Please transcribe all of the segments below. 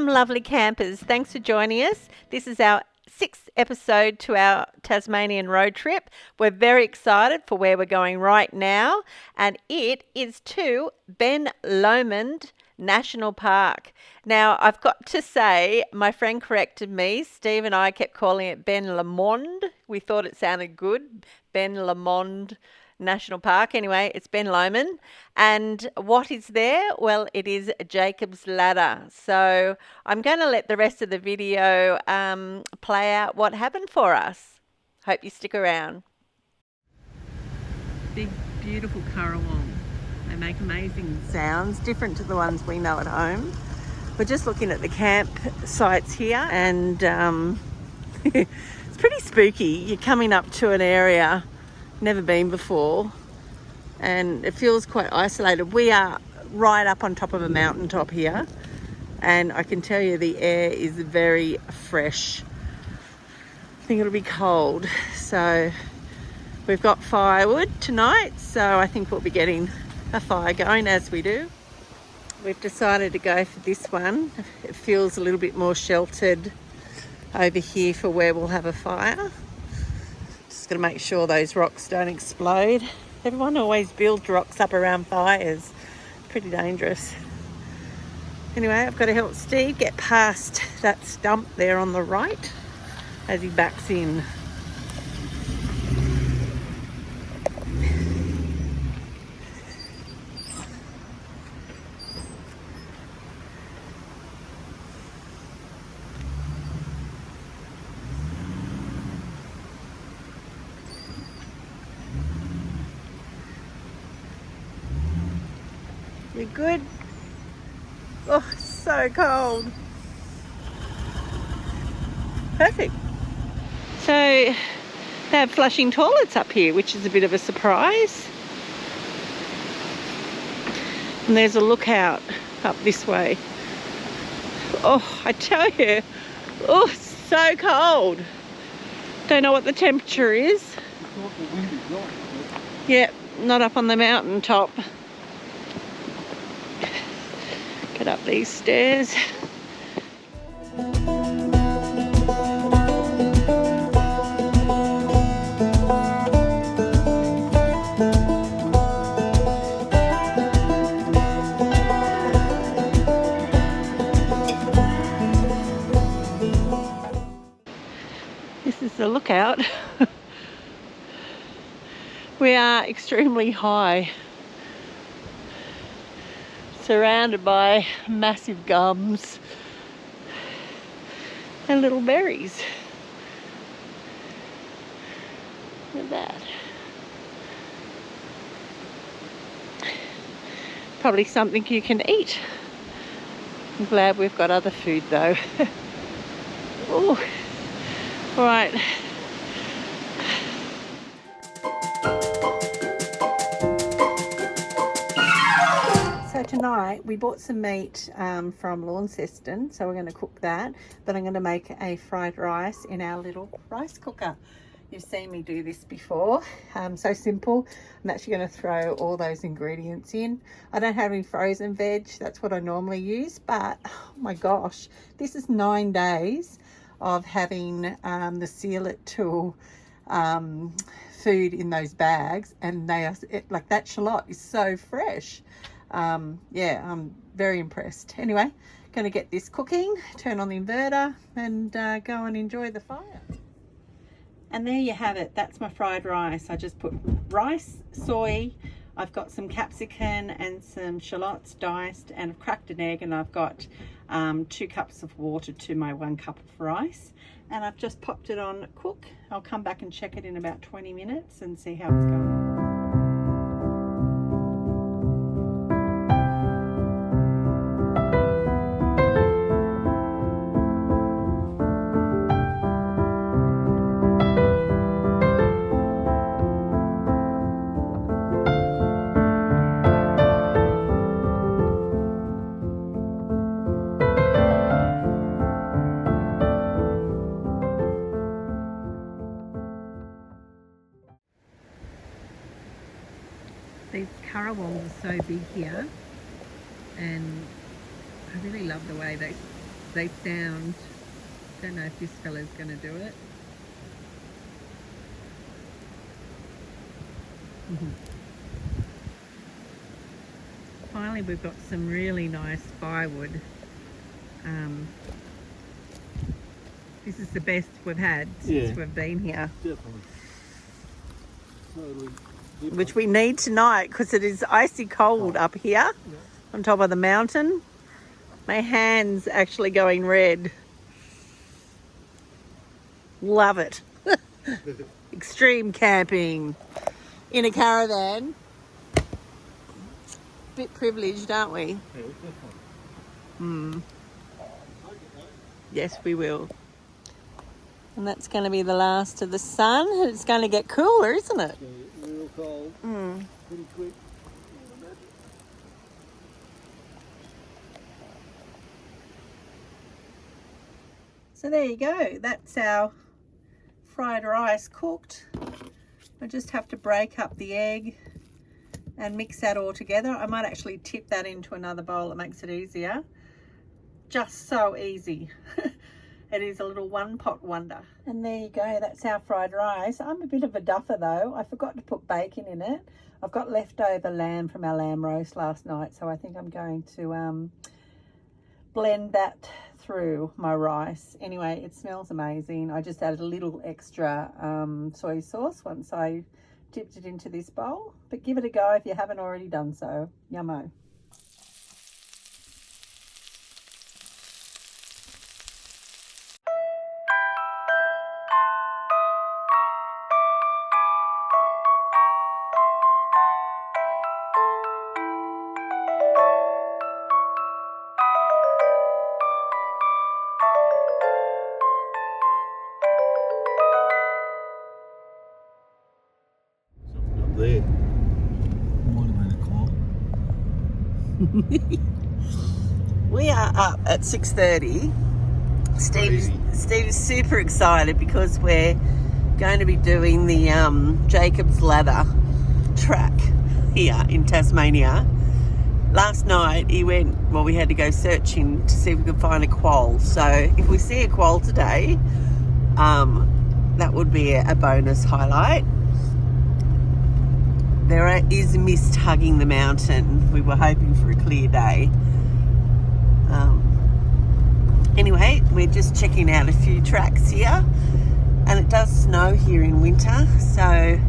Welcome, lovely campers. Thanks for joining us. This is our 6th episode to our Tasmanian road trip. We're very excited for where we're going right now, and it is to Ben Lomond National Park. Now, I've got to say, my friend corrected me. Steve and I kept calling it Ben Lomond. We thought it sounded good. Ben Lomond National Park. Anyway, it's Ben Lomond. And what is there? Well, it is Jacob's Ladder. So I'm going to let the rest of the video play out what happened for us. Hope you stick around. Big, beautiful currawong. They make amazing sounds, different to the ones we know at home. We're just looking at the campsites here, and it's pretty spooky. You're coming up to an area never been before, and it feels quite isolated. We are right up on top of a mountaintop here, and I can tell you the air is very fresh. I think it'll be cold, so we've got firewood tonight, so I think we'll be getting a fire going as we do. We've decided to go for this one. It feels a little bit more sheltered over here for where we'll have a fire. Just got to make sure those rocks don't explode. Everyone always builds rocks up around fires. Pretty dangerous. Anyway, I've got to help Steve get past that stump there on the right as he backs in. You good? Oh, so cold. Perfect. So they have flushing toilets up here, which is a bit of a surprise. And there's a lookout up this way. Oh, I tell you, oh, so cold. Don't know what the temperature is. Yep, not up on the mountain top. Get up these stairs. This is the lookout. We are extremely high, surrounded by massive gums and little berries. Look at that. Probably something you can eat. I'm glad we've got other food though. Oh, all right. So tonight we bought some meat from Launceston, so we're going to cook that, but I'm going to make a fried rice in our little rice cooker. You've seen me do this before. So simple. I'm actually going to throw all those ingredients in. I don't have any frozen veg, that's what I normally use, but oh my gosh, this is 9 days of having the Seal It tool food in those bags, and they are like, that shallot is so fresh. Yeah, I'm very impressed. Anyway, going to get this cooking, turn on the inverter, and go and enjoy the fire. And there you have it. That's my fried rice. I just put rice, soy, I've got some capsicum and some shallots diced, and I've cracked an egg, and I've got 2 cups of water to my 1 cup of rice, and I've just popped it on cook. I'll come back and check it in about 20 minutes and see how it's going. These currawongs are so big here, and I really love the way they they sound. Don't know if this fella's going to do it. Finally, we've got some really nice firewood. This is the best we've had since we've been here. Definitely. Totally different. Which we need tonight because it is icy cold up here on top of the mountain. My hand's actually going red. Love it. Extreme camping in a caravan. Bit privileged, aren't we? Yeah, definitely. Yes, we will. And that's going to be the last of the sun. It's going to get cooler, isn't it? It's going to get real cold. Pretty quick. So there you go. That's our fried rice cooked. I just have to break up the egg and mix that all together. I might actually tip that into another bowl. It makes it easier. Just so easy. It is a little one pot wonder. And there you go, that's our fried rice. I'm a bit of a duffer though. I forgot to put bacon in it. I've got leftover lamb from our lamb roast last night, so I think I'm going to blend that through my rice. Anyway, it smells amazing. I just added a little extra soy sauce once I dipped it into this bowl. But give it a go if you haven't already done so. Yummo. There. Might have been a claw. We are up at 6:30. Steve is super excited because we're going to be doing the Jacob's Ladder track here in Tasmania. Last night we had to go searching to see if we could find a quoll. So if we see a quoll today, that would be a bonus highlight. There is mist hugging the mountain. We were hoping for a clear day. Anyway, we're just checking out a few tracks here, and it does snow here in winter. So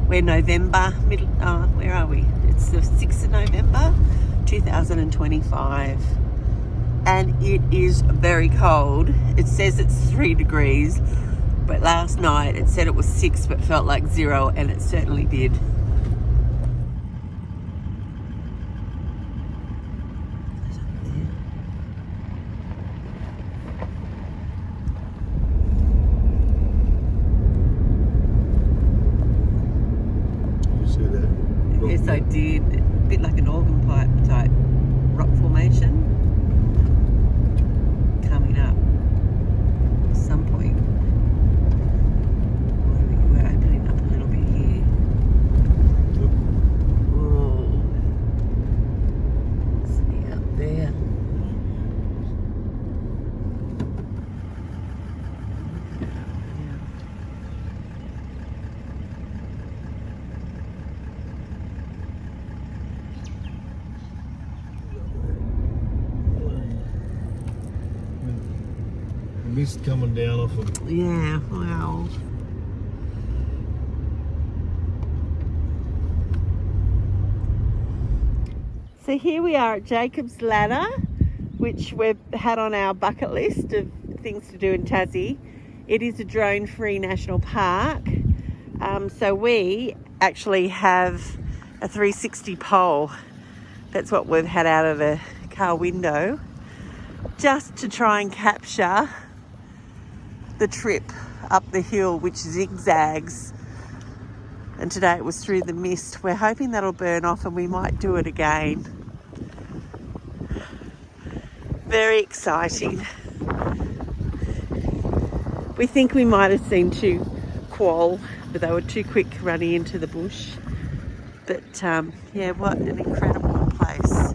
we're November, where are we? It's the 6th of November, 2025. And it is very cold. It says it's 3 degrees, but last night it said it was 6 but felt like 0, and it certainly did. Yes, I did. A bit like an organ pipe type rock formation coming up at some point. We're opening up a little bit here. Whoa. See up there. Mist coming down off of. Yeah, wow. So here we are at Jacob's Ladder, which we've had on our bucket list of things to do in Tassie. It is a drone-free national park. So we actually have a 360 pole. That's what we've had out of the car window, just to try and capture the trip up the hill, which zigzags. And today it was through the mist. We're hoping that'll burn off and we might do it again. Very exciting. We think we might have seen 2 quoll, but they were too quick running into the bush. But yeah, what an incredible place.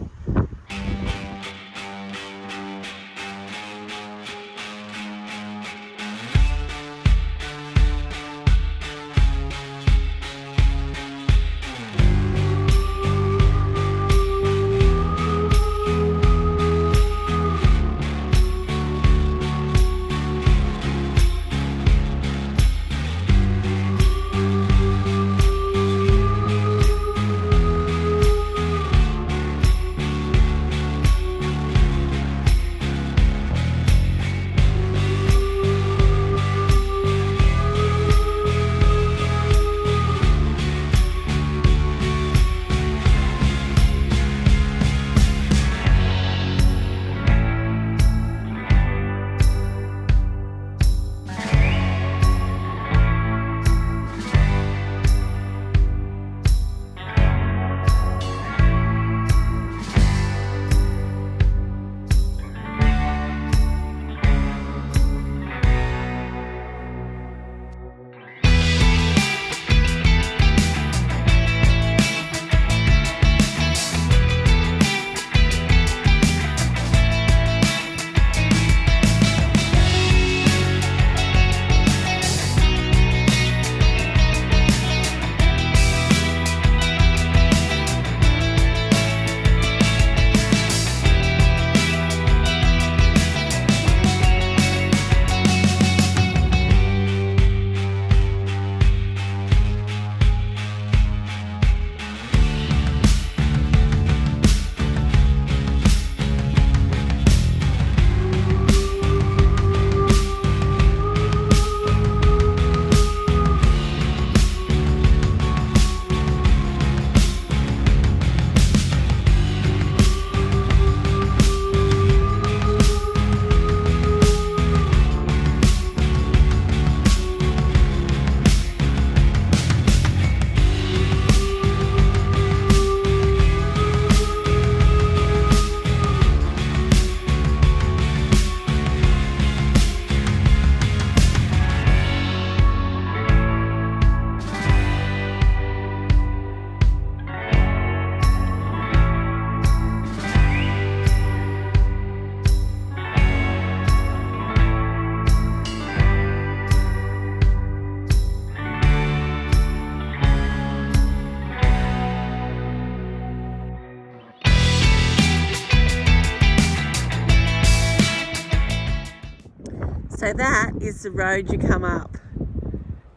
So that is the road you come up.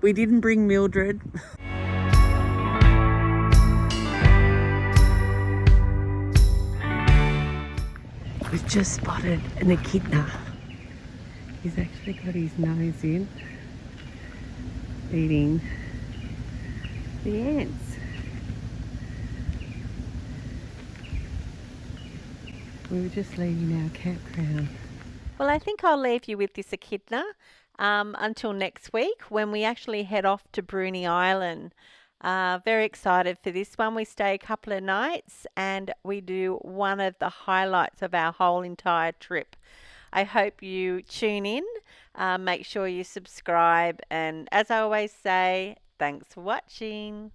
We didn't bring Mildred. We've just spotted an echidna. He's actually got his nose in, eating the ants. We were just leaving our campground. Well, I think I'll leave you with this echidna until next week when we actually head off to Bruny Island. Very excited for this one. We stay a couple of nights and we do one of the highlights of our whole entire trip. I hope you tune in. Make sure you subscribe. And as I always say, thanks for watching.